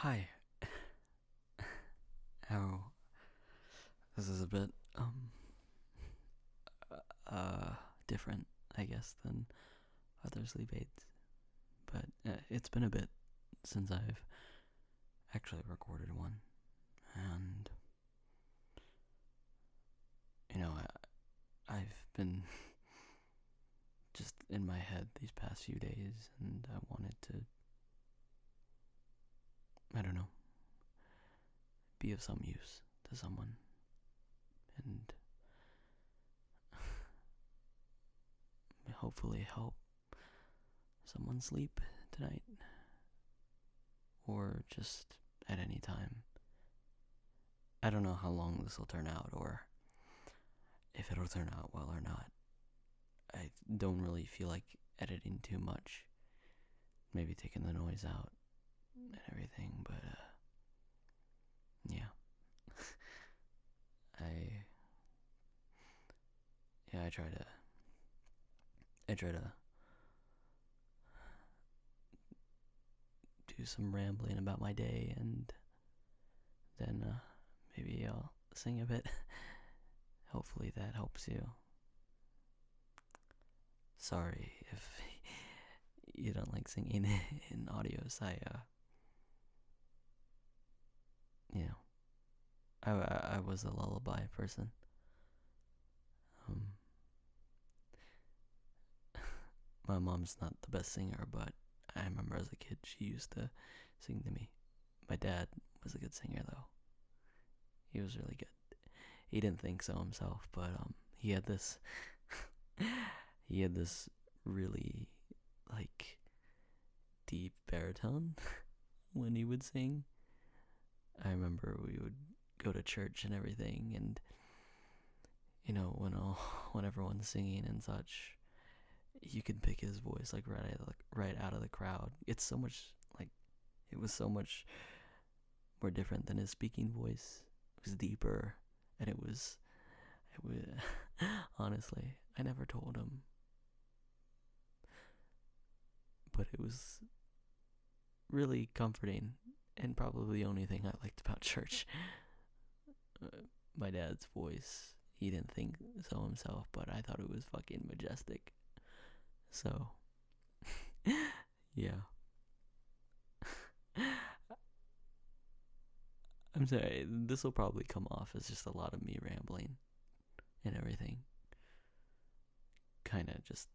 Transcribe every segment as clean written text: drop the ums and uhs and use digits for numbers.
Hi. How this is a bit uh different, I guess, than other sleep aids, but it's been a bit since I've actually recorded one, and I've been just in my head these past few days, and I wanted to, I don't know, be of some use to someone, and hopefully help someone sleep tonight, or just at any time. I don't know how long this will turn out, or if it'll turn out well or not. I don't really feel like editing too much. Maybe taking the noise out and everything, but yeah. I yeah, I try to do some rambling about my day, and then maybe I'll sing a bit. Hopefully that helps you. Sorry if you don't like singing in audios. You know, I was a lullaby person. Um, my mom's not the best singer, but I remember as a kid she used to sing to me. My dad was a good singer though. He was really good. He didn't think so himself, but he had this he had this really like deep baritone when he would sing. I remember we would go to church and everything, and when everyone's singing and such, you could pick his voice like right out of the crowd. It was so much more different than his speaking voice. It was deeper, and it was honestly, I never told him, but it was really comforting, and probably the only thing I liked about church. My dad's voice. He didn't think so himself, but I thought it was fucking majestic. So, yeah. I'm sorry, this will probably come off as just a lot of me rambling and everything. Kind of just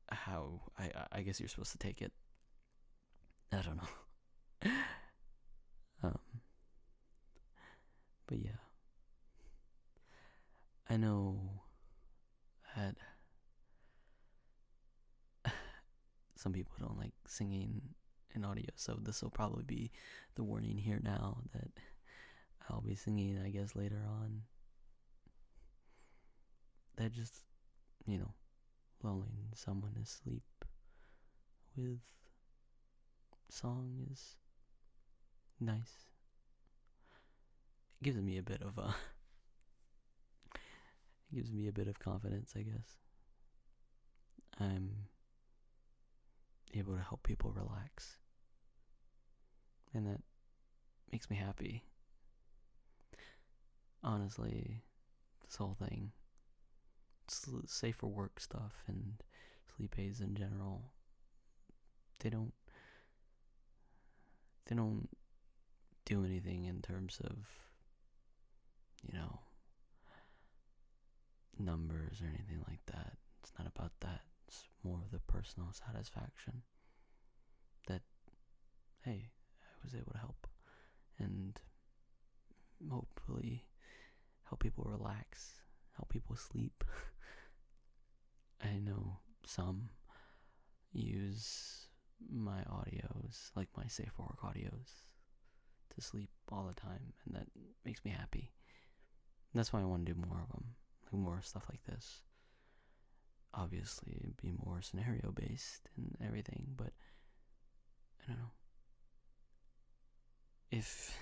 how I guess you're supposed to take it. I don't know. um, but yeah, I know that some people don't like singing in audio, so this will probably be the warning here now that I'll be singing, I guess, later on. That just, lulling someone to sleep with song is nice. It gives me a bit of it gives me a bit of confidence, I guess. I'm able to help people relax, and that makes me happy. Honestly, this whole thing, safer work stuff and sleep aids in general, they don't they don't do anything in terms of, you know, numbers or anything like that. It's not about that. It's more of the personal satisfaction that, hey, I was able to help and hopefully help people relax, help people sleep. I know some use my audios, like my safe for work audios, to sleep all the time, and that makes me happy. That's why I want to do more of them, like more stuff like this. Obviously, it'd be more scenario based and everything, but I don't know. If,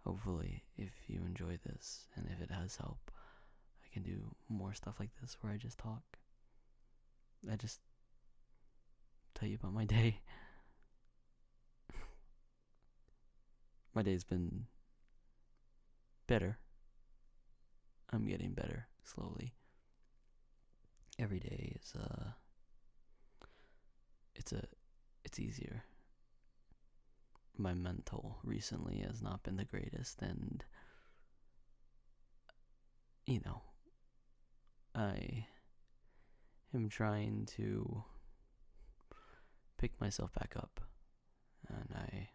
hopefully, if you enjoy this and if it has help, I can do more stuff like this where I just talk. I just tell you about my day. my day's been better. I'm getting better slowly. Every day is it's easier. My mental recently has not been the greatest, and I am trying to pick myself back up, and I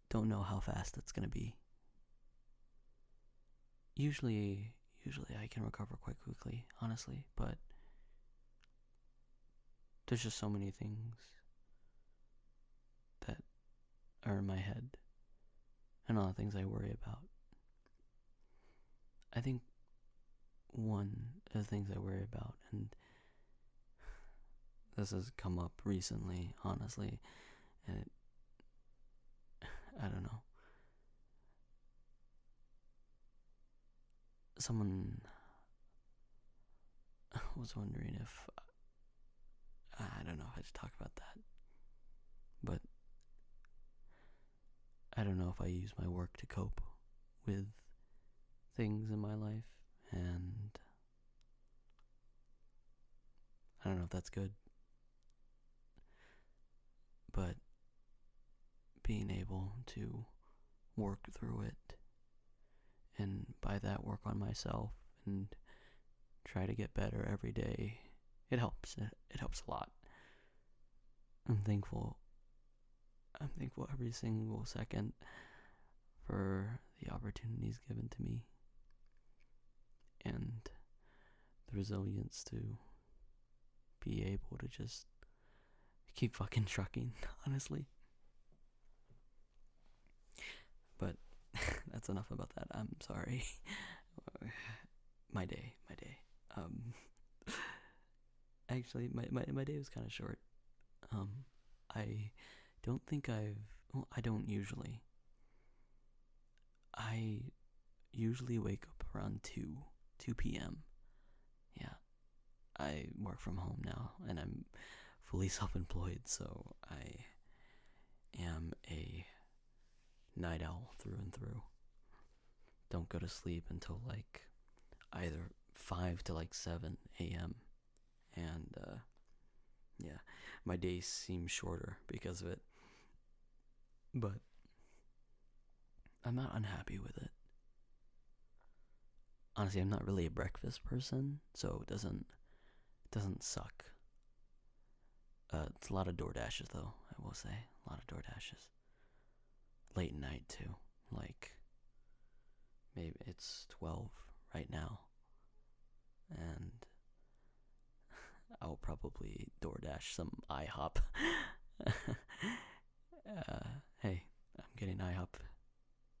don't know how fast it's gonna be. Usually I can recover quite quickly, honestly, but there's just so many things that are in my head and all the things I worry about. I think one of the things I worry about, and this has come up recently, honestly, and I don't know. Someone was wondering if, I don't know if I should talk about that, but I don't know if I use my work to cope with things in my life, and I don't know if that's good, but being able to work through it, and by that work on myself and try to get better every day, it helps. It helps a lot. I'm thankful every single second for the opportunities given to me and the resilience to be able to just keep fucking trucking, honestly. But that's enough about that. I'm sorry. My day. Actually, my day was kind of short. I don't think I don't usually. I usually wake up around 2 p.m. Yeah. I work from home now, and I'm fully self-employed, so I am a night owl through and through. Don't go to sleep until either 5 to 7 a.m. And yeah, my days seem shorter because of it. But I'm not unhappy with it. Honestly, I'm not really a breakfast person, so it doesn't suck. It's a lot of DoorDashes though, I will say. A lot of DoorDashes. Late night too. Maybe it's 12 right now. And I'll probably DoorDash some IHOP. Hey, I'm getting IHOP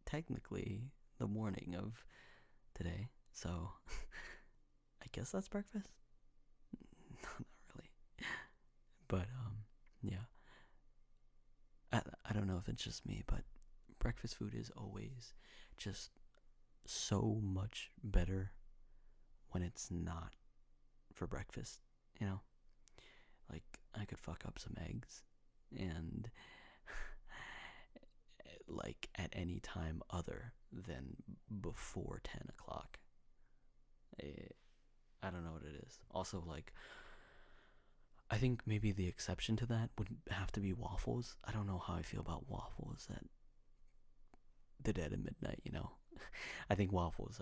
technically the morning of today, so I guess that's breakfast? Not really. But, yeah. I don't know if it's just me, but breakfast food is always just so much better when it's not for breakfast, you know? I could fuck up some eggs, and at any time other than before 10 o'clock. I don't know what it is. Also, I think maybe the exception to that would have to be waffles. I don't know how I feel about waffles at the dead of midnight, I think waffles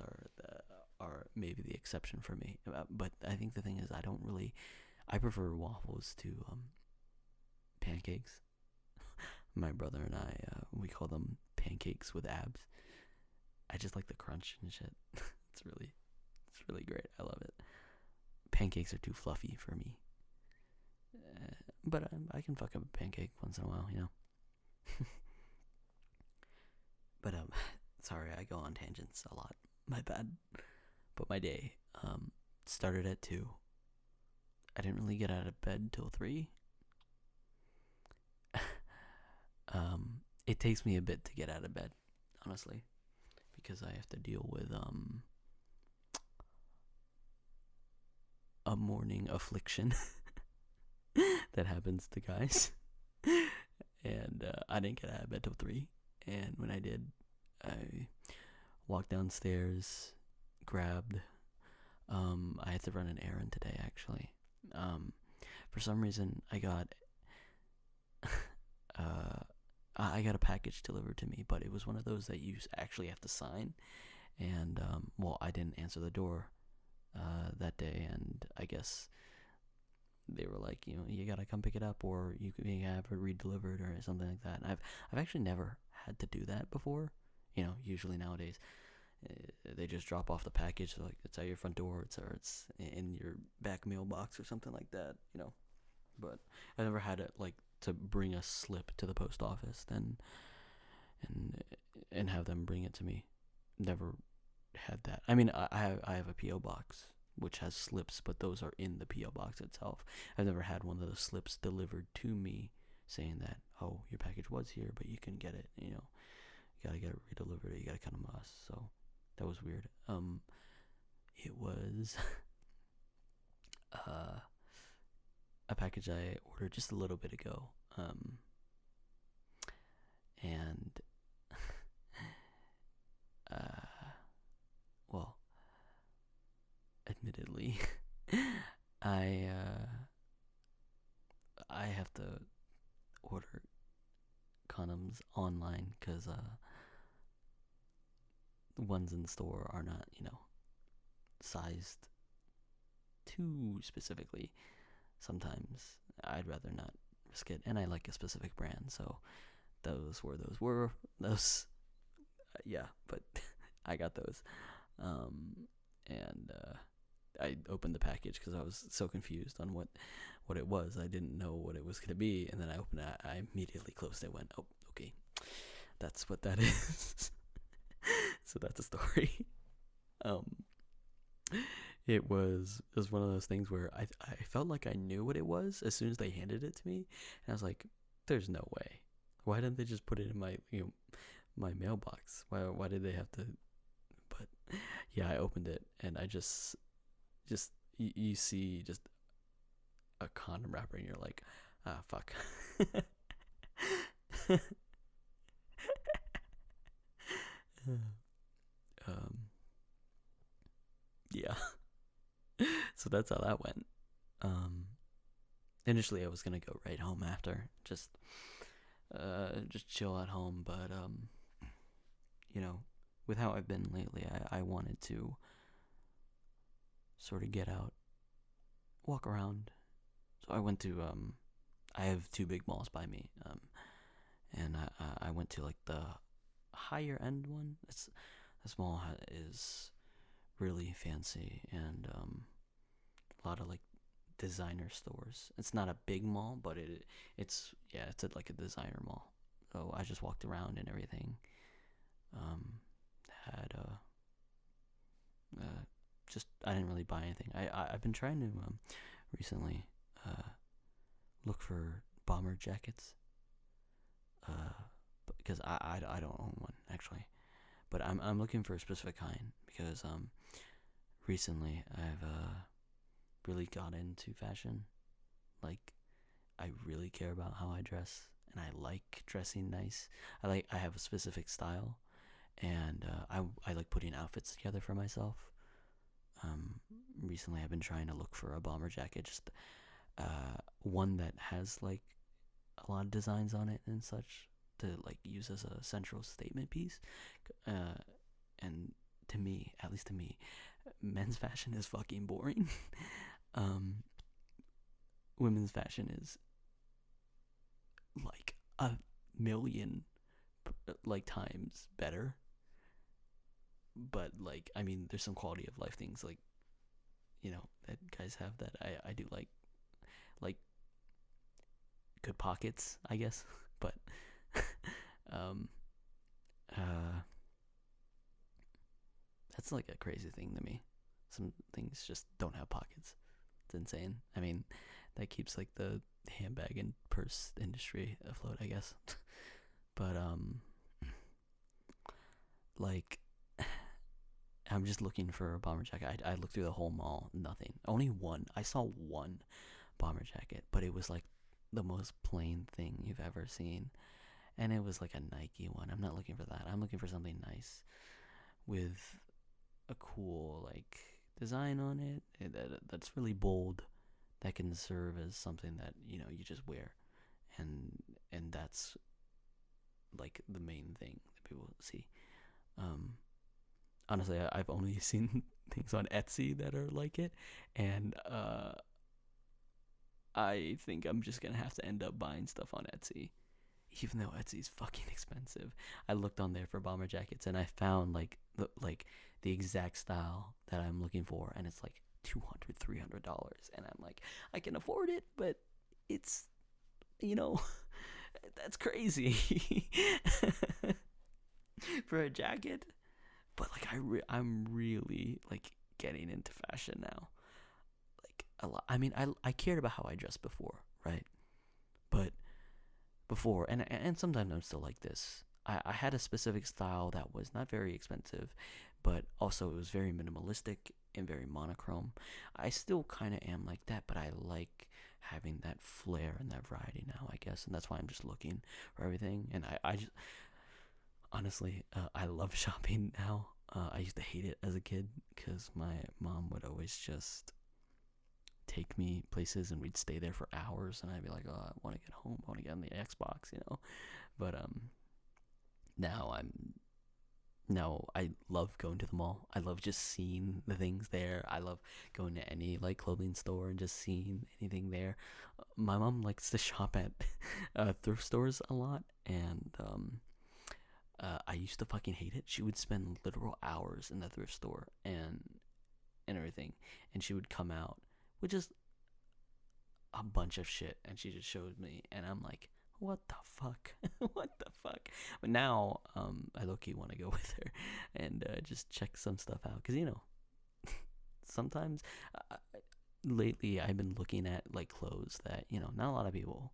are maybe the exception for me. But I think the thing is, I prefer waffles to pancakes. My brother and I, we call them pancakes with abs. I just like the crunch and shit. It's really great. I love it. Pancakes are too fluffy for me. But I can fuck up a pancake once in a while, But sorry, I go on tangents a lot. My bad. But my day started at 2. I didn't really get out of bed till 3. It takes me a bit to get out of bed, honestly, because I have to deal with a morning affliction that happens to guys. And I didn't get out of bed till 3. And when I did, I walked downstairs, grabbed. I had to run an errand today, actually. For some reason, I got I got a package delivered to me, but it was one of those that you actually have to sign. And well, I didn't answer the door that day, and I guess they were like, you gotta come pick it up, or you can have it re-delivered or something like that. And I've actually never had to do that before. Usually nowadays they just drop off the package, like it's at your front door, it's in your back mailbox or something like that. But I never had it like to bring a slip to the post office then and have them bring it to me. Never had that. I mean, I have a PO box which has slips, but those are in the PO box itself. I've never had one of those slips delivered to me saying that, oh, your package was here, but you couldn't get it. You gotta get it re-delivered, or you gotta come to us. So that was weird. It was a package I ordered just a little bit ago. And well, admittedly, I have to order condoms online because the ones in the store are not, sized too specifically. Sometimes I'd rather not risk it, and I like a specific brand, so those were those. Yeah, but I got those, and I opened the package because I was so confused on what it was. I didn't know what it was gonna be, and then I opened it. I immediately closed it. Went, oh, okay, that's what that is. So that's a story. It was one of those things where I felt like I knew what it was as soon as they handed it to me, and I was like, "There's no way. Why didn't they just put it in my my mailbox? Why did they have to?" But yeah, I opened it, and I just you see just a condom wrapper, and you're like, ah, fuck. Yeah. So that's how that went. Initially I was gonna go right home after, just chill at home, but with how I've been lately, I wanted to sort of get out, walk around. So I went to I have two big malls by me, and I went to like the higher end one. This mall is really fancy, and a lot of like designer stores. It's not a big mall, but it's like a designer mall. So I just walked around and everything. Had just I didn't really buy anything. I've been trying to recently look for bomber jackets. Because I don't own one actually, but I'm looking for a specific kind because recently I've really got into fashion. Like, I really care about how I dress, and I like dressing nice. I have a specific style, and I like putting outfits together for myself. Recently I've been trying to look for a bomber jacket, just one that has like a lot of designs on it and such, to like use as a central statement piece. And to me, at least to me, men's fashion is fucking boring. Women's fashion is like a million like times better. But like, I mean, there's some quality of life things like, that guys have that I do like good pockets, I guess. But that's like a crazy thing to me. Some things just don't have pockets. It's insane. I mean, that keeps like the handbag and purse industry afloat, I guess. But like, I'm just looking for a bomber jacket. I looked through the whole mall, nothing. Only one. I saw one bomber jacket, but it was like the most plain thing you've ever seen, and it was like a Nike one. I'm not looking for that. I'm looking for something nice with a cool like design on it, that's really bold, that can serve as something that you just wear, and that's like the main thing that people see. Um, Honestly, I've only seen things on Etsy that are like it, and I think I'm just gonna have to end up buying stuff on Etsy, even though Etsy's fucking expensive. I looked on there for bomber jackets, and I found the exact style that I'm looking for, and it's like $200-$300, and I'm like, I can afford it, but it's that's crazy for a jacket. But like I'm really like getting into fashion now, like a lot. I mean, I cared about how I dressed before, right? But before, and sometimes I'm still like this. I had a specific style that was not very expensive, but also it was very minimalistic and very monochrome. I still kind of am like that, but I like having that flair and that variety now, I guess, and that's why I'm just looking for everything. And I just honestly, I love shopping now. I used to hate it as a kid because my mom would always just take me places and we'd stay there for hours, and I'd be like, oh, I want to get home, I want to get on the Xbox, But now I love going to the mall. I love just seeing the things there. I love going to any like clothing store and just seeing anything there. My mom likes to shop at thrift stores a lot, and I used to fucking hate it. She would spend literal hours in the thrift store and everything, and she would come out with just a bunch of shit, and she just showed me, and I'm like, what the fuck? What the fuck? But now, I low-key want to go with her and just check some stuff out, because sometimes lately I've been looking at like clothes that not a lot of people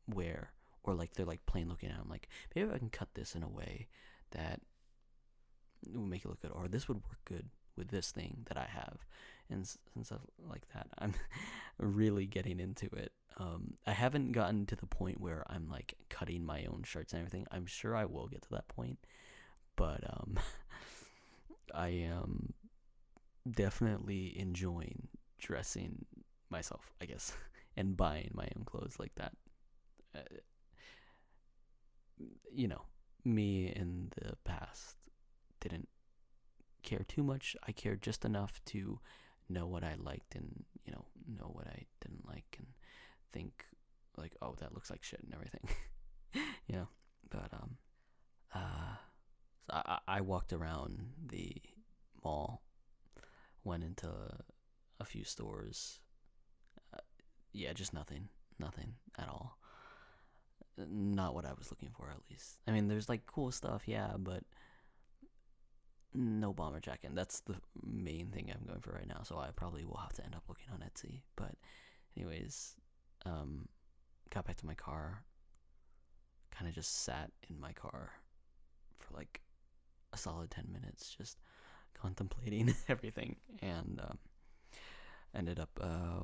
wear, or like they're like plain looking at. I'm like, maybe I can cut this in a way that will make it look good, or this would work good with this thing that I have, and stuff like that. I'm really getting into it. I haven't gotten to the point where I'm like cutting my own shirts and everything. I'm sure I will get to that point, but I am definitely enjoying dressing myself, I guess, and buying my own clothes like that. Uh, Me in the past didn't care too much. I cared just enough to know what I liked and know what I didn't like, and think like, oh, that looks like shit and everything. But so I walked around the mall, went into a few stores. Yeah, just nothing at all. Not what I was looking for, at least. I mean, there's like cool stuff, yeah, but no bomber jacket. That's the main thing I'm going for right now, so I probably will have to end up looking on Etsy. But anyways, got back to my car, kind of just sat in my car for like a solid 10 minutes, just contemplating everything, and ended up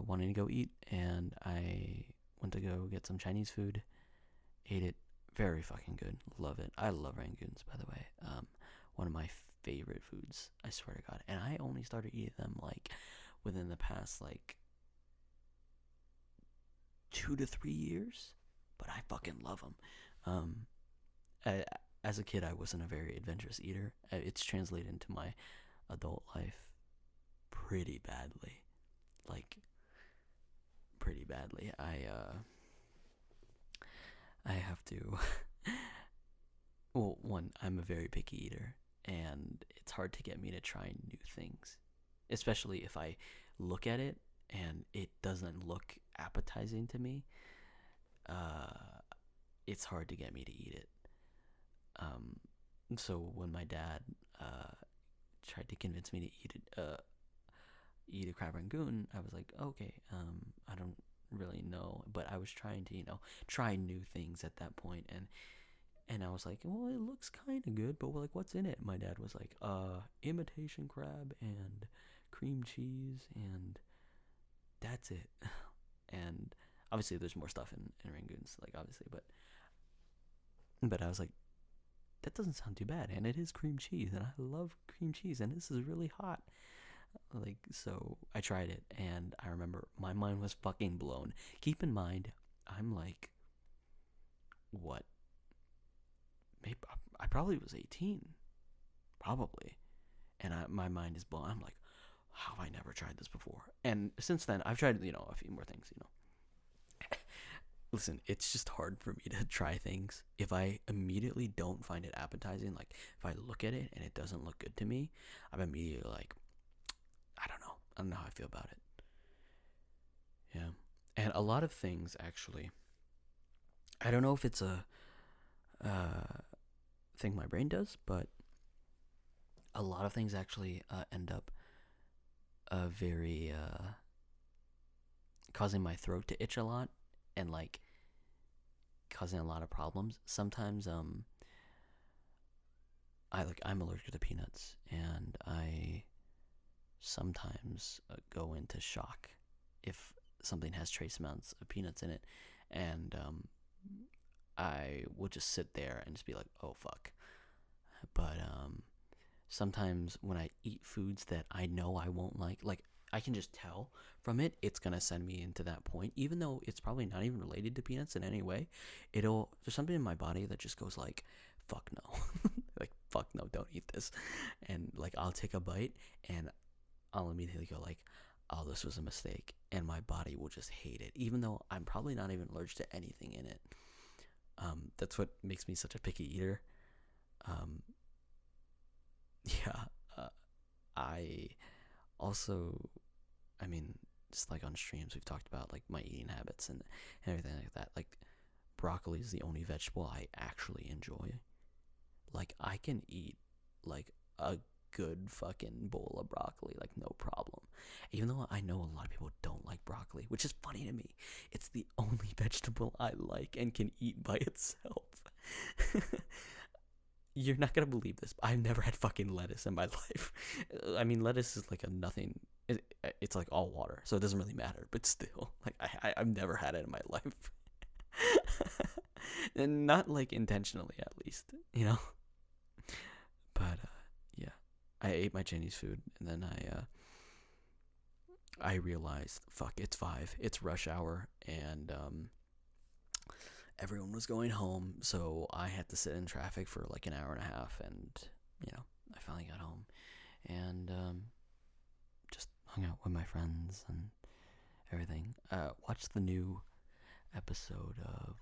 wanting to go eat, and I went to go get some Chinese food, ate it, very fucking good, love it. I love rangoons, by the way. One of my favorite foods, I swear to God. And I only started eating them like within the past like 2 to 3 years, but I fucking love them. As a kid, I wasn't a very adventurous eater. It's translated into my adult life pretty badly, like pretty badly. I have to. Well, one, I'm a very picky eater, and it's hard to get me to try new things, especially if I look at it and it doesn't look appetizing to me. It's hard to get me to eat it. So when my dad tried to convince me to eat a crab rangoon, I was like, okay, I don't really know, but I was trying to try new things at that point, and I was like, well, it looks kind of good, but like, what's in it? My dad was like, imitation crab and cream cheese, and that's it. And Obviously, there's more stuff in Rangoons, like, obviously, but I was like, that doesn't sound too bad, and it is cream cheese, and I love cream cheese, and this is really hot. Like, so I tried it, and I remember my mind was fucking blown. Keep in mind, I'm like, what? Maybe I probably was 18, probably, and my mind is blown. I'm like, how have I never tried this before? And since then, I've tried, a few more things, Listen, it's just hard for me to try things if I immediately don't find it appetizing. Like, if I look at it and it doesn't look good to me, I'm immediately like, I don't know. I don't know how I feel about it. Yeah. And a lot of things, actually, I don't know if it's a thing my brain does, but a lot of things actually end up very causing my throat to itch a lot, and like causing a lot of problems. Sometimes I'm allergic to peanuts, and I sometimes go into shock if something has trace amounts of peanuts in it, and I will just sit there and just be like, oh fuck. But sometimes when I eat foods that I know I won't like I can just tell from it, it's gonna send me into that point, even though it's probably not even related to peanuts in any way. There's something in my body that just goes like, fuck no. Like, fuck no, don't eat this. And like, I'll take a bite and I'll immediately go like, oh, this was a mistake, and my body will just hate it, even though I'm probably not even allergic to anything in it. That's what makes me such a picky eater. Yeah. I also, I mean, just like on streams, we've talked about like my eating habits and everything like that. Like, broccoli is the only vegetable I actually enjoy. Like, I can eat like a good fucking bowl of broccoli, like, no problem. Even though I know a lot of people don't like broccoli, which is funny to me. It's the only vegetable I like and can eat by itself. You're not gonna believe this, but I've never had fucking lettuce in my life. I mean, lettuce is like a nothing. It's like all water, so it doesn't really matter. But still, like, I've never had it in my life, and not like intentionally, at least, But yeah, I ate my Chinese food, and then I realized, fuck, it's 5, it's rush hour, and everyone was going home, so I had to sit in traffic for like an hour and a half, and I finally got home, and just hung out with my friends and everything. Watched the new episode of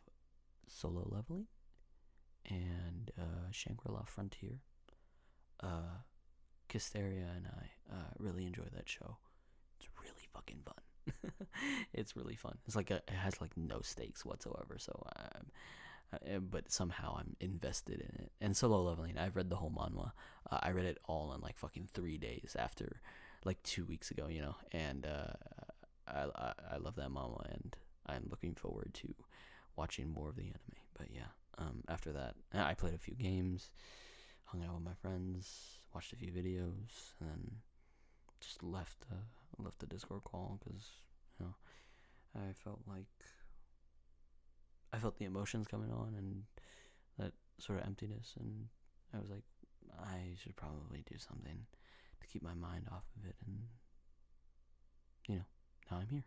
Solo Leveling and Shangri-La Frontier. Kisteria and I really enjoy that show. It's really fucking fun. It's really fun. It's like it has like no stakes whatsoever. So, but somehow I'm invested in it. And Solo Leveling, I've read the whole manhwa. I read it all in like fucking 3 days after, like 2 weeks ago. And I love that manhwa, and I'm looking forward to watching more of the anime. But yeah, after that, I played a few games, hung out with my friends, watched a few videos, and then just left the Discord call because I felt the emotions coming on and that sort of emptiness, and I was like, I should probably do something to keep my mind off of it, and now I'm here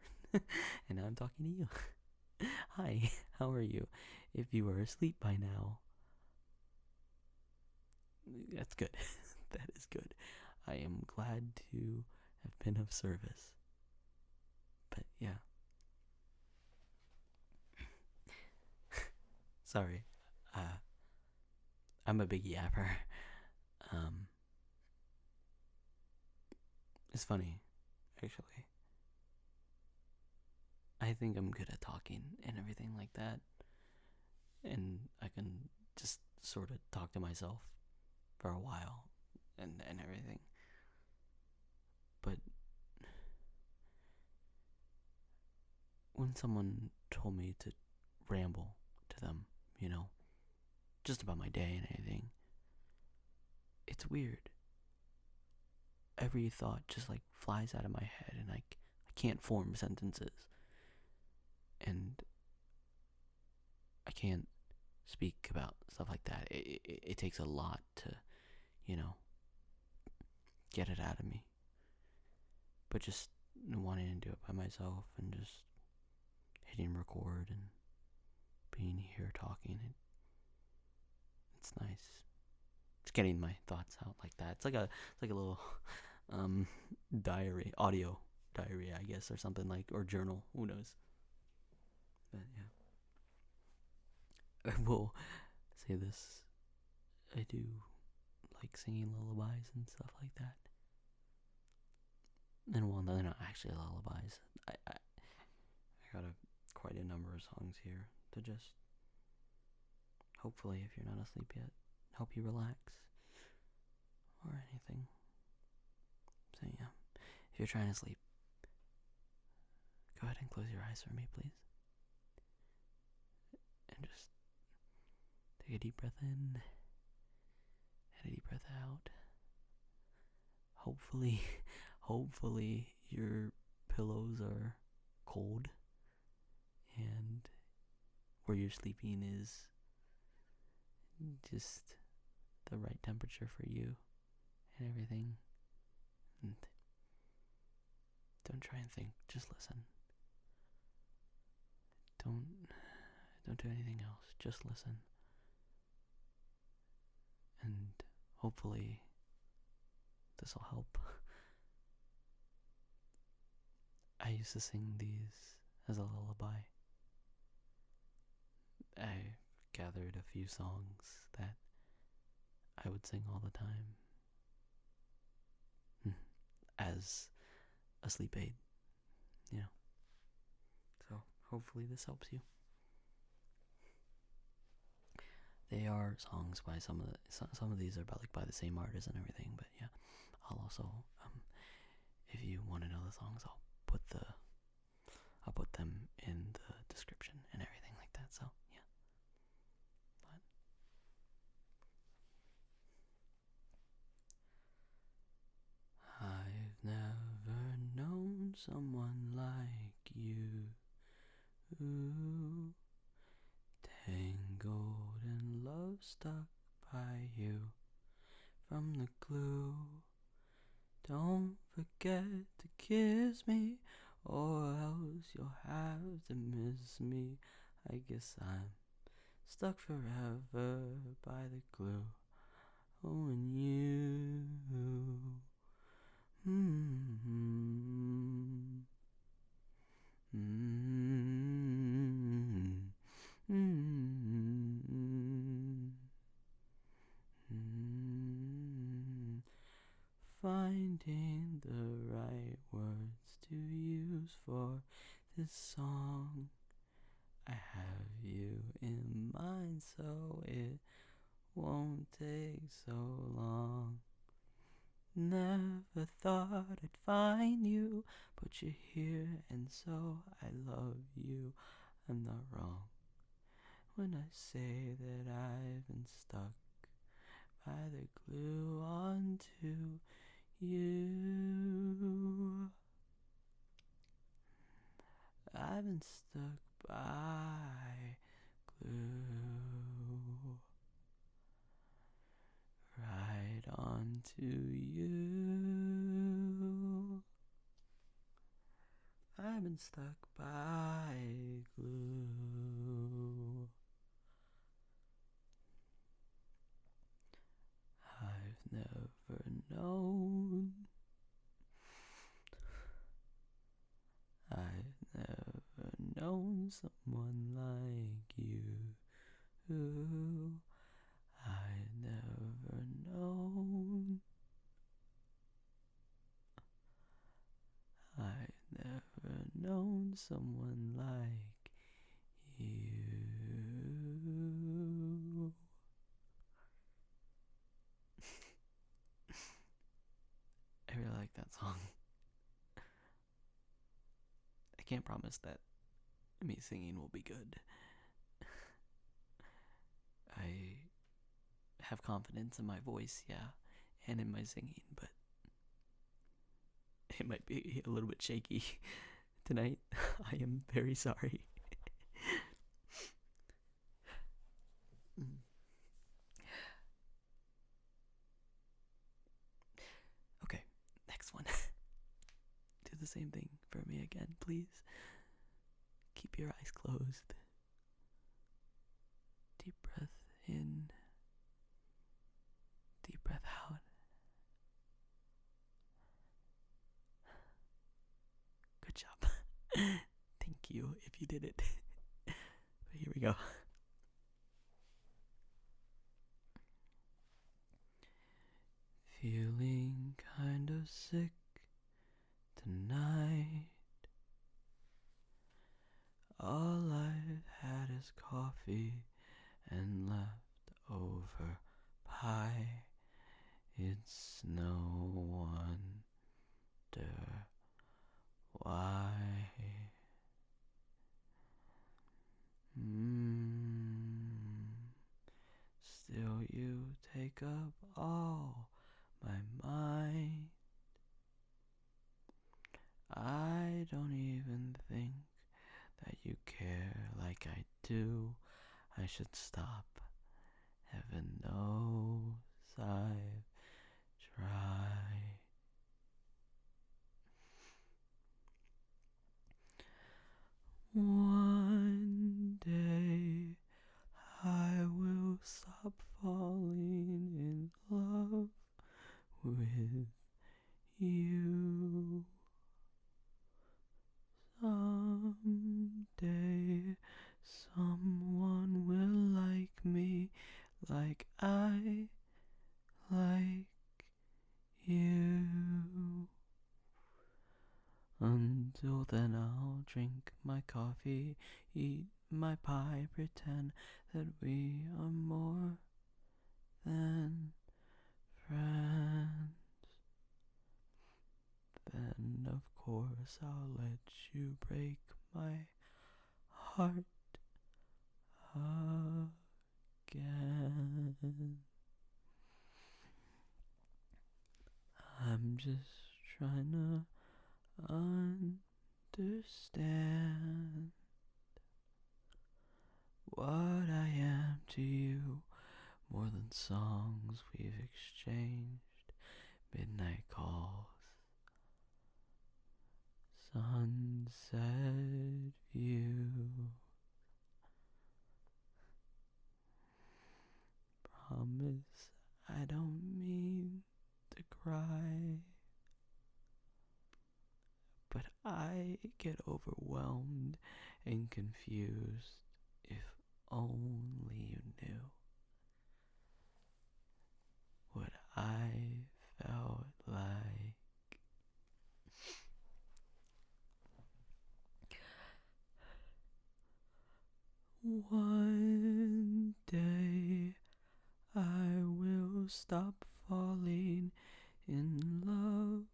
and now I'm talking to you. Hi, how are you? If you were asleep by now, that's good. That is good. I am glad to have been of service. But yeah. Sorry. I'm a big yapper. It's funny, actually. I think I'm good at talking and everything like that. And I can just sort of talk to myself for a while and everything. But when someone told me to ramble to them, just about my day and anything, it's weird. Every thought just like flies out of my head, and I can't form sentences. and I can't speak about stuff like that. It takes a lot to, get it out of me. But just wanting to do it by myself and just hitting record and being here talking, it's nice. It's getting my thoughts out like that. It's like a little audio diary, I guess, or something or journal. Who knows? But yeah, I will say this: I do like singing lullabies and stuff like that. And well, they're not actually lullabies. I got quite a number of songs here to just, hopefully, if you're not asleep yet, help you relax or anything. So yeah, if you're trying to sleep, go ahead and close your eyes for me, please. And just take a deep breath in and a deep breath out. Hopefully your pillows are cold and where you're sleeping is just the right temperature for you and everything. And don't try and think, just listen. Don't do anything else, just listen. And hopefully this will help. I used to sing these as a lullaby. I gathered a few songs that I would sing all the time as a sleep aid, So hopefully this helps you. They are songs by some of these are by the same artist and everything, but yeah, I'll also if you want to know the songs, I'll put them in the description and everything like that. So yeah. But I've never known someone like you, tangled in love, stuck by you from the glue. Don't forget to kiss me, or else you'll have to miss me. I guess I'm stuck forever by the glue. Oh, and you. Finding the right words to use for this song. I have you in mind, so it won't take so long. Never thought I'd find you, but you're here, and so I love you. I'm not wrong when I say that I've been stuck by the glue onto you. I've been stuck by glue right onto you. I've been stuck by glue. I've never known. I've never known someone like you. I've never known. I've never known someone like you. I really like that song. I can't promise that me singing will be good. I have confidence in my voice, yeah, and in my singing, but it might be a little bit shaky tonight. I am very sorry. same thing for me again, please. Keep your eyes closed. Deep breath in. Deep breath out. Good job. Thank you if you did it. But here we go. Feeling kind of sick tonight. All I've had is coffee and leftover pie. It's no wonder why. Still you take up all my mind. I don't even think that you care like I do. I should stop. Heaven knows I've tried. One day I will stop falling in love with you. Someday someone will like me like I like you. Until then I'll drink my coffee, eat my pie, pretend that we are more than friends. Then of course I'll let you break my heart again. I'm just trying to understand what I am to you, more than songs we've exchanged, midnight calls, sunset view. Promise I don't mean to cry, but I get overwhelmed and confused. If only you knew what I felt like. One day I will stop falling in love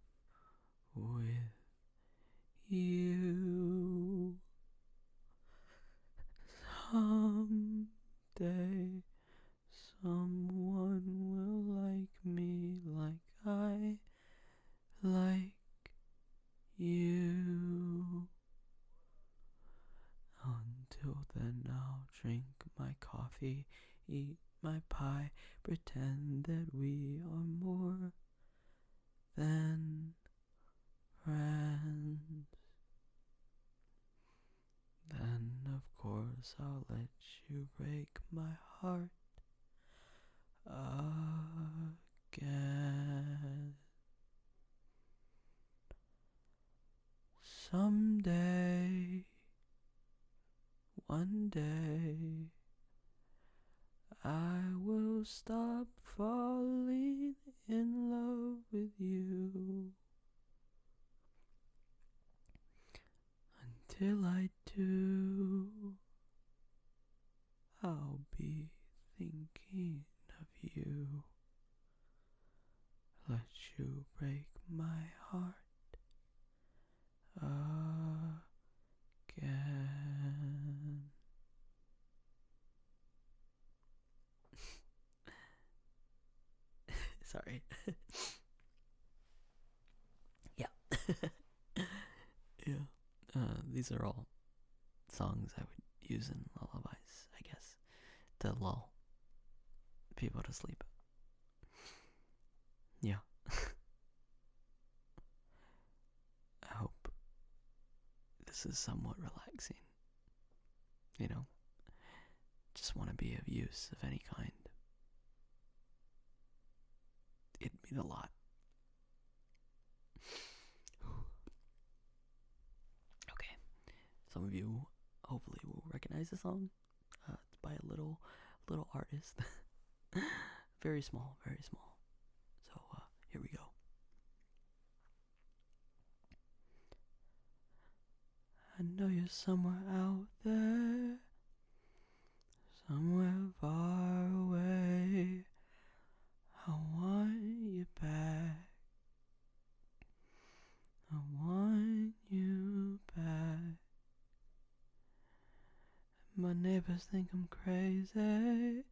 with you. Someday someone will like me like I like you. Until then I'll drink my coffee, eat my pie, pretend that we are more than friends. Then of course I'll let you break my heart again. Someday, one day, I will stop falling in love with you. Until I do, I'll be thinking of you. Let you break my heart again. Sorry. Yeah. Yeah. These are all songs I would use in lullabies, I guess, to lull people to sleep. Yeah. I hope this is somewhat relaxing. Just want to be of use of any kind. It'd mean a lot. Okay, some of you hopefully will recognize the song. It's by a little artist. Very small, very small. So here we go. I know you're somewhere out there, somewhere far away. I want you back. I want you back. My neighbors think I'm crazy,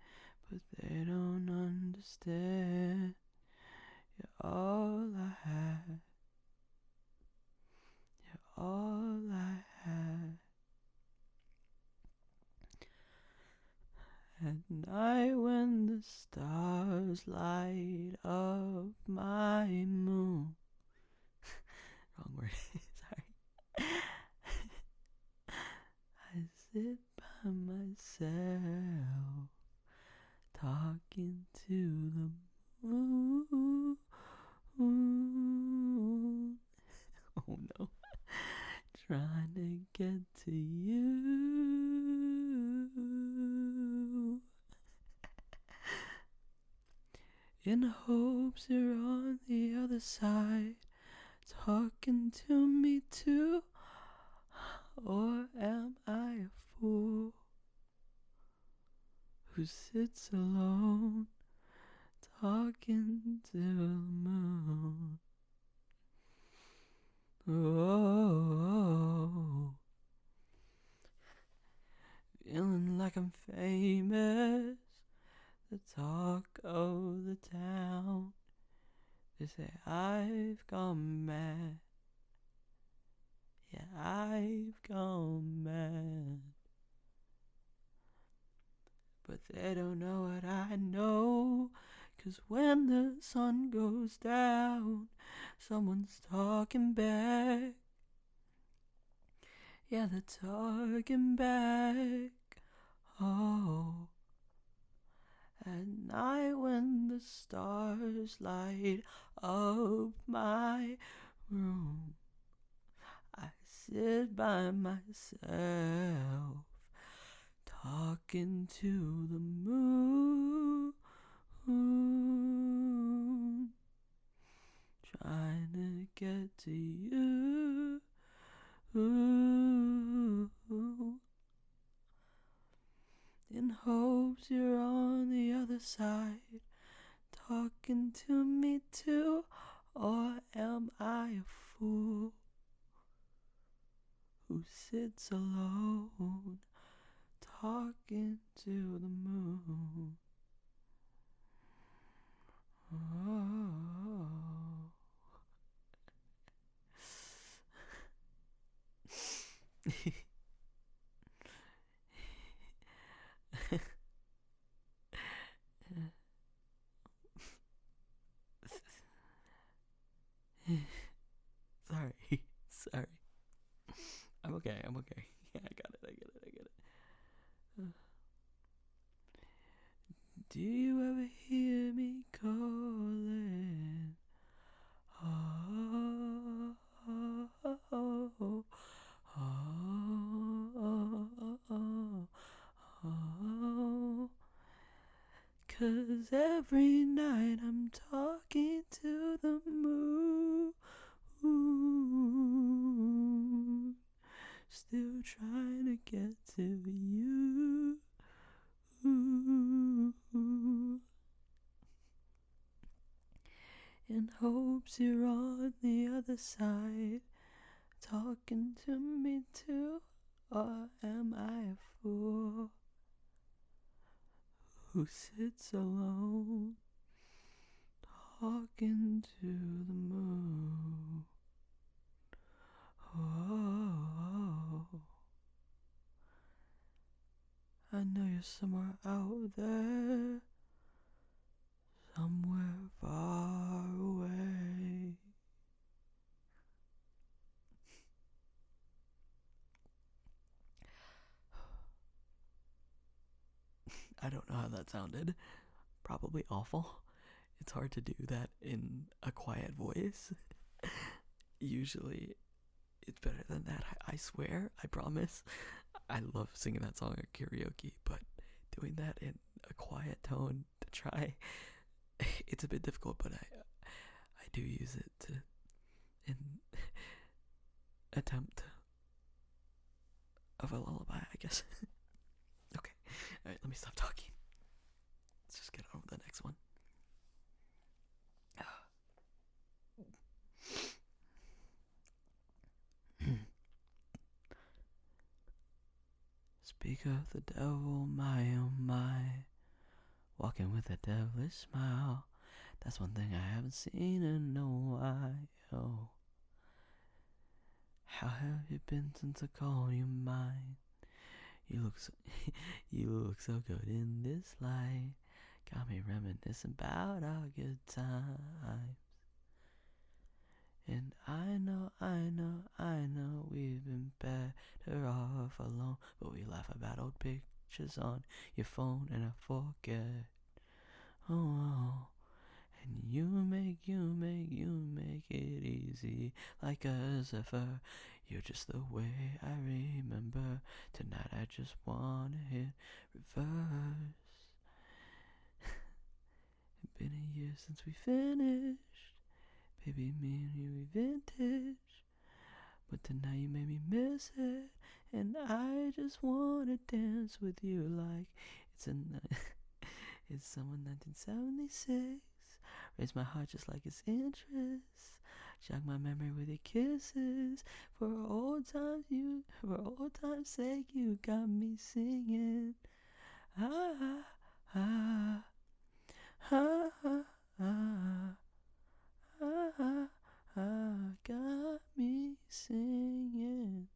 but they don't understand. You're all I had. You're all I had. At night when the stars light up my moon. Wrong word. Sorry. I sit by myself, talking to the moon. Oh no. Trying to get to you. In hopes you're on the other side, talking to me too. Or am I a fool who sits alone, talking to the moon? Oh, feeling like I'm famous, the talk of the town. They say I've gone mad. Yeah, I've gone mad. But they don't know what I know. 'Cause when the sun goes down, someone's talking back. Yeah, they're talking back. Oh, at night when the stars light up my room, I sit by myself, talking to the moon, trying to get to you. In hopes you're on the other side, talking to me too. Or am I a fool who sits alone, talking to the moon? Oh. Sorry. I'm okay. Yeah, I get it. Do you ever hear me calling? Oh, oh, oh, oh, oh, oh, oh. 'Cause every night I'm talking to the moon, still trying to get to you. In hopes you're on the other side, talking to me too. Or am I a fool who sits alone, talking to the moon? Oh, I know you're somewhere out there, somewhere far away. I don't know how that sounded. Probably awful. It's hard to do that in a quiet voice. Usually, it's better than that. I swear. I promise. I love singing that song at karaoke, but doing that in a quiet tone to try, it's a bit difficult. But I do use it to in attempt of a lullaby, I guess. Okay. All right. Let me stop talking. Let's just get on with the next one. Speak of the devil, my oh my, walking with a devilish smile. That's one thing I haven't seen in a while. How have you been since I called you mine? You look so, you look so good in this light. Got me reminiscing about our good times. And I know we've been better off alone, but we laugh about old pictures on your phone and I forget. Oh, and you make it easy like as ever. You're just the way I remember. Tonight I just wanna hit reverse. It's been a year since we finished. Baby, me and you, we vintage. But tonight you made me miss it. And I just wanna dance with you like it's it's summer 1976. Raise my heart just like it's interest. Jog my memory with your kisses. For old time's sake, you got me singing. Ah, ah, ah, ah, ah. Got me singing.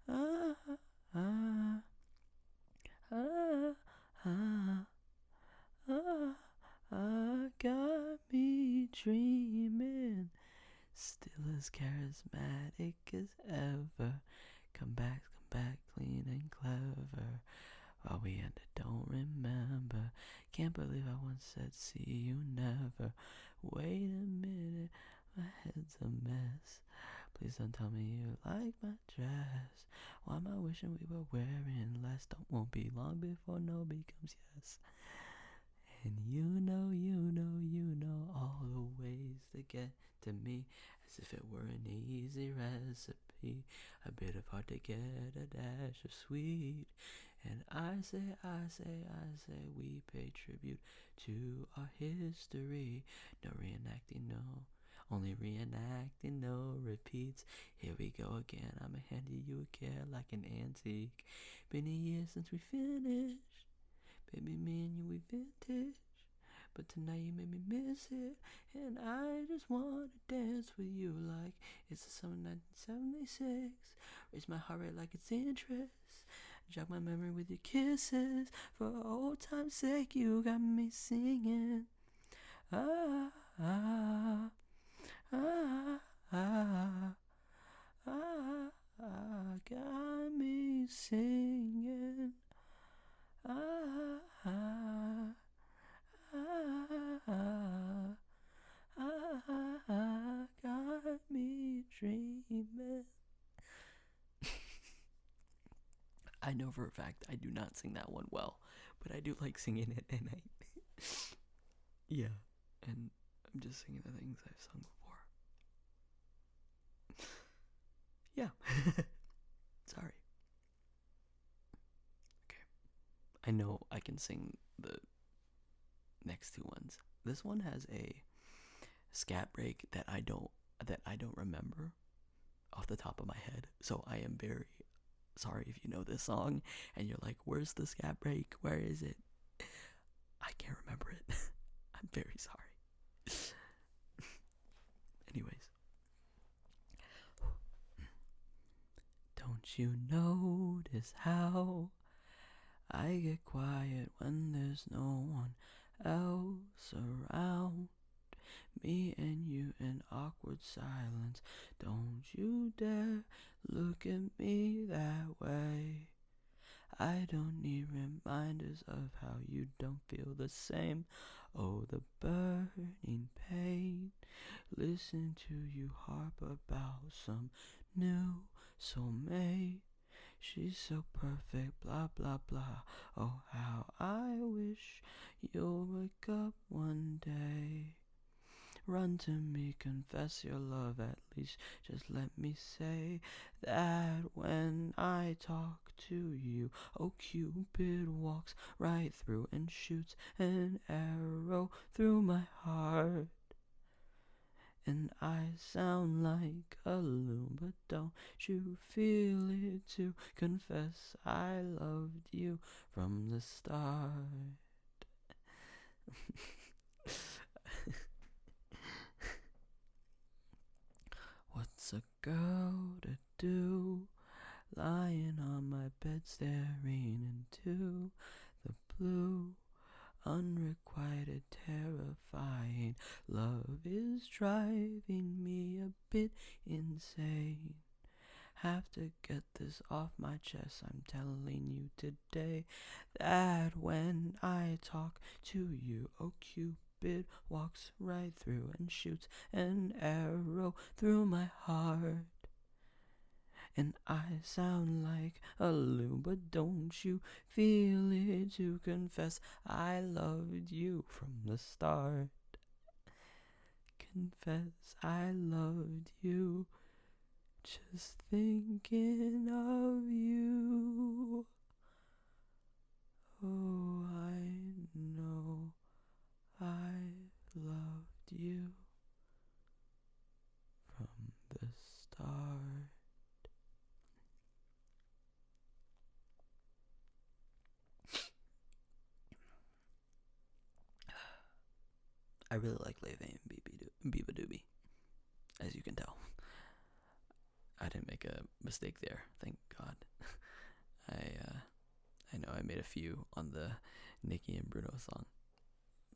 Ah, ah, ah, ah, got me dreaming. Still as charismatic as ever. Come back, clean and clever. While we ended, don't remember. Can't believe I once said see you never. Wait a minute, my head's a mess. Please don't tell me you like my dress. Why am I wishing we were wearing less? Won't be long before no becomes yes. And you know all the ways to get to me, as if it were an easy recipe. A bit of hard to get, a dash of sweet. And I say, we pay tribute to our history. No reenacting, no. Only reenacting, no repeats. Here we go again, I'ma hand you a care like an antique. Been a year since we finished. Baby, me and you, we vintage. But tonight you made me miss it. And I just wanna dance with you like it's the summer 1976. Raise my heart rate like it's interest. Jog my memory with your kisses. For old time's sake, you got me singing. Ah, ah, ah, ah, ah, got me singing. Ah, ah, got me dreaming. I know for a fact I do not sing that one well, but I do like singing it, and yeah, and I'm just singing the things I've sung before. Yeah. Sorry. Okay. I know I can sing the next two ones. This one has a scat break that I don't remember off the top of my head. So I am very sorry if you know this song and you're like, where's the scat break? Where is it? I can't remember it. I'm very sorry. Anyways. Don't you notice how I get quiet when there's no one else around? Me and you in awkward silence. Don't you dare look at me that way. I don't need reminders of how you don't feel the same. Oh, the burning pain. Listen to you harp about some new soulmate. She's so perfect, blah blah blah. Oh, how I wish you'll wake up one day. Run to me, confess your love, at least just let me say that when I talk to you, oh Cupid walks right through and shoots an arrow through my heart. And I sound like a loon, but don't you feel it too? Confess I loved you from the start. What's a girl to do? Lying on my bed staring into the blue. Unrequited, terrifying. Love is driving me a bit insane. Have to get this off my chest. I'm telling you today that when I talk to you, oh Cupid walks right through and shoots an arrow through my heart. And I sound like a loon, but don't you feel it to confess I loved you from the start? Confess I loved you, just thinking of you. Oh, I know I loved you from the start. I really like Leve and Biba Doobie, as you can tell. I didn't make a mistake there, thank God. I know I made a few on the Nicki and Bruno song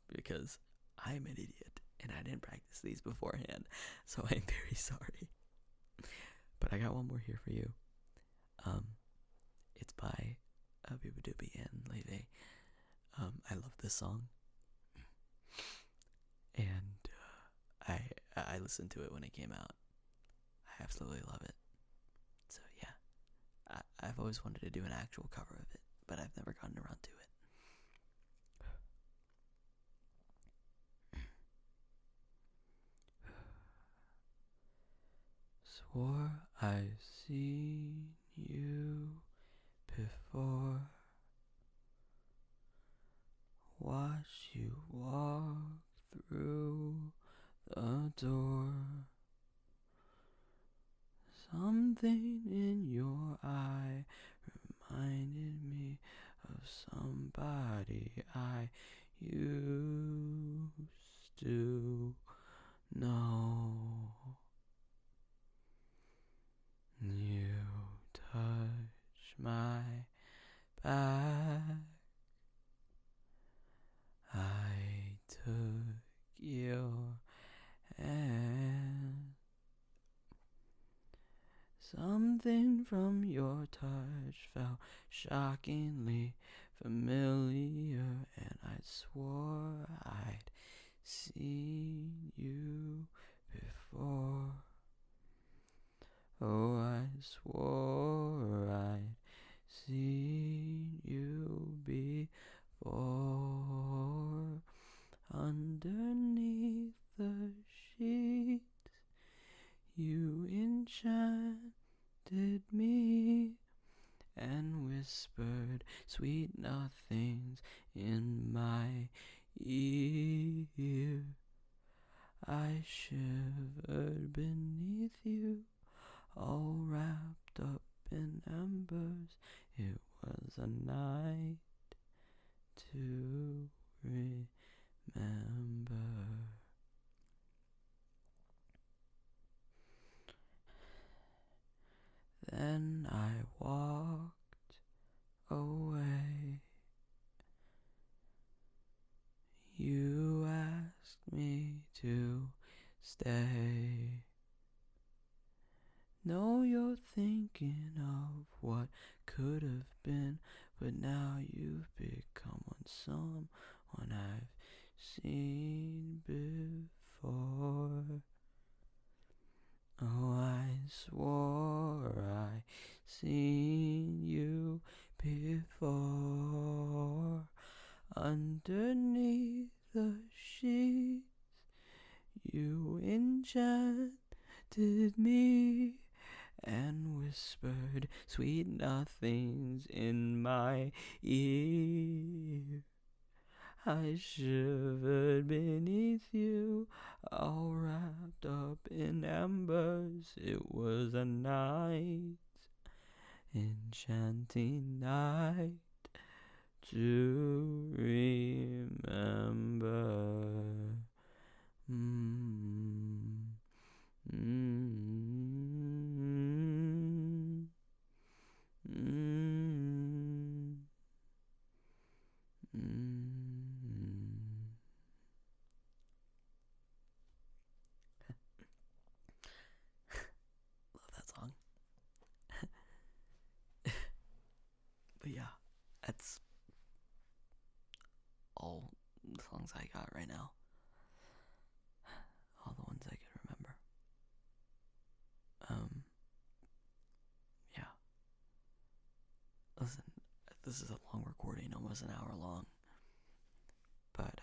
because I'm an idiot and I didn't practice these beforehand, so I'm very sorry. But I got one more here for you. It's by Biba Doobie and Leve. I love this song. And I listened to it when it came out. I absolutely love it. So yeah, I've always wanted to do an actual cover of it, but I've never gotten around to it. Swore I've seen you before. Watch you walk through the door. Something in your eye reminded me of somebody I used to know. You touch my back. I took your hand. Something from your touch felt shockingly familiar, and I swore I'd seen you before. Oh, I swore I'd seen you before. Underneath the sheets, you enchanted me and whispered sweet nothings in my ear. I shivered beneath you, all wrapped up in embers. It was a night to remember. Then I walked away. You asked me to stay. No, you're thinking of what could have been, but now you've become someone I've seen before. Oh, I swore I seen you before. Underneath the sheets, you enchanted me and whispered sweet nothings in my ear. I shivered beneath you, all wrapped up in embers. It was a night, enchanting night to remember. Love that song. But yeah, that's all the songs I got right now. All the ones I can remember. Yeah. Listen, this is a long recording, almost an hour long. But,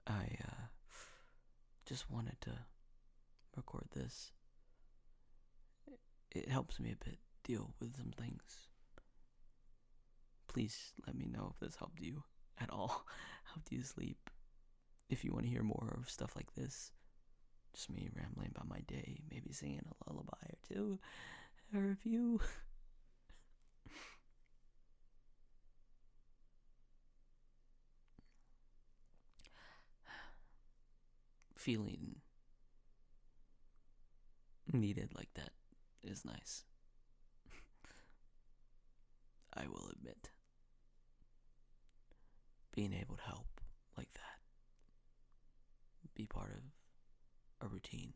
I, just wanted to record this. It helps me a bit deal with some things. Please let me know if this helped you at all. Helped you sleep. If you want to hear more of stuff like this, just me rambling about my day, maybe singing a lullaby or two, or a few. Feeling needed like that is nice. I will admit. Being able to help like that, be part of a routine,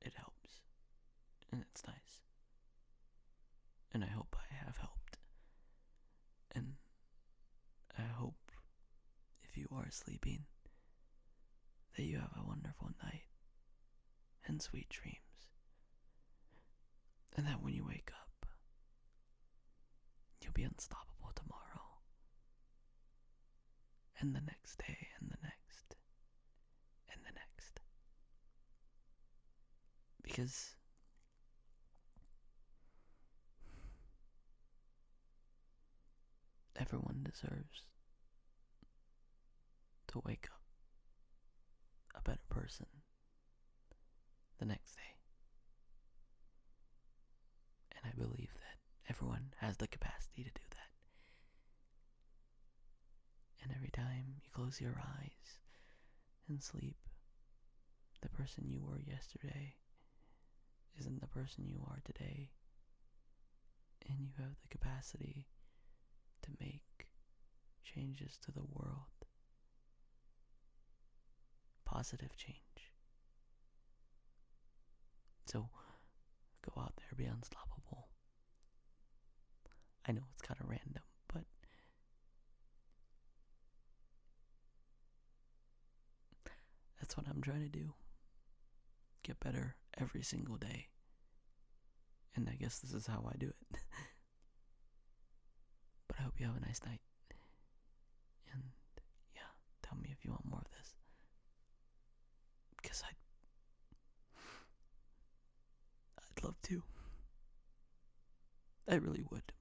it helps, and it's nice, and I hope I have helped, and I hope if you are sleeping that you have a wonderful night and sweet dreams, and that when you wake up you'll be unstoppable tomorrow, and the next day, and the next, and the next. Because everyone deserves to wake up a better person the next day. And I believe that everyone has the capacity to do that. And every time you close your eyes and sleep, the person you were yesterday isn't the person you are today. And you have the capacity to make changes to the world. Positive change. So, go out there, be unstoppable. I know it's kind of random, but that's what I'm trying to do. Get better every single day. And I guess this is how I do it. But I hope you have a nice night. And yeah, tell me if you want more of this. Because I'd love to. I really would.